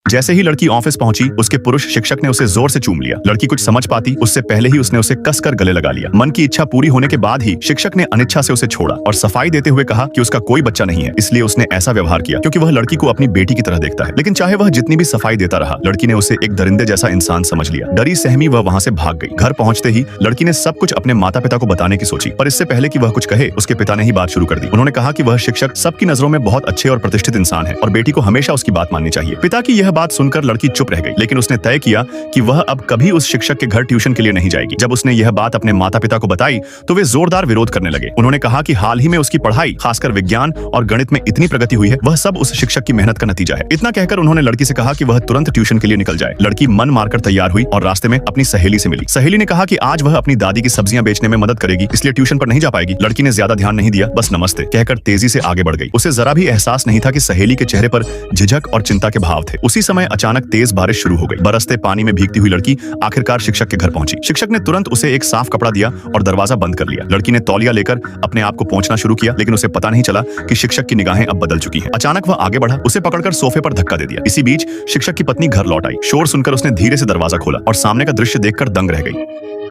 जैसे ही लड़की ऑफिस पहुंची, उसके पुरुष शिक्षक ने उसे जोर से चूम लिया। लड़की कुछ समझ पाती उससे पहले ही उसने उसे कसकर गले लगा लिया। मन की इच्छा पूरी होने के बाद ही शिक्षक ने अनिच्छा से उसे छोड़ा और सफाई देते हुए कहा कि उसका कोई बच्चा नहीं है, इसलिए उसने ऐसा व्यवहार किया क्योंकि वह लड़की को अपनी बेटी की तरह देखता है। लेकिन चाहे वह जितनी भी सफाई देता रहा, लड़की ने उसे एक दरिंदे जैसा इंसान समझ लिया। डरी सहमी वह वहां से भाग गई। घर पहुंचते ही लड़की ने सब कुछ अपने माता पिता को बताने की सोची, पर इससे पहले कि वह कुछ कहे, उसके पिता ने ही बात शुरू कर दी। उन्होंने कहा कि वह शिक्षक सबकी नजरों में बहुत अच्छे और प्रतिष्ठित इंसान है और बेटी को हमेशा उसकी बात माननी चाहिए। पिता की यह बात सुनकर लड़की चुप रह गई, लेकिन उसने तय किया कि वह अब कभी उस शिक्षक के घर ट्यूशन के लिए नहीं जाएगी। जब उसने यह बात अपने माता पिता को बताई तो वे जोरदार विरोध करने लगे। उन्होंने कहा कि हाल ही में उसकी पढ़ाई, खासकर विज्ञान और गणित में इतनी प्रगति हुई है, वह सब उस शिक्षक की मेहनत का नतीजा है। इतना कहकर उन्होंने लड़की से कहा कि वह तुरंत ट्यूशन के लिए निकल जाए। लड़की मन मारकर तैयार हुई और रास्ते में अपनी सहेली से मिली। सहेली ने कहा कि आज वह अपनी दादी की सब्जियां बेचने में मदद करेगी, इसलिए ट्यूशन पर नहीं जा पाएगी। लड़की ने ज्यादा ध्यान नहीं दिया, बस नमस्ते कहकर तेजी से आगे बढ़ गई। उसे जरा भी एहसास नहीं था कि सहेली के चेहरे पर झिझक और चिंता के भाव थे। उसी समय अचानक तेज बारिश शुरू हो गई। बरसते पानी में भीगती हुई लड़की आखिरकार शिक्षक के घर पहुंची। शिक्षक ने तुरंत उसे एक साफ कपड़ा दिया और दरवाजा बंद कर लिया। लड़की ने तौलिया लेकर अपने आप को पोंछना शुरू किया, लेकिन उसे पता नहीं चला कि शिक्षक की निगाहें अब बदल चुकी हैं। अचानक वह आगे बढ़ा, उसे पकड़कर सोफे पर धक्का दे दिया। इसी बीच शिक्षक की पत्नी घर लौट आई। शोर सुनकर उसने धीरे से दरवाजा खोला और सामने का दृश्य देखकर दंग रह गई।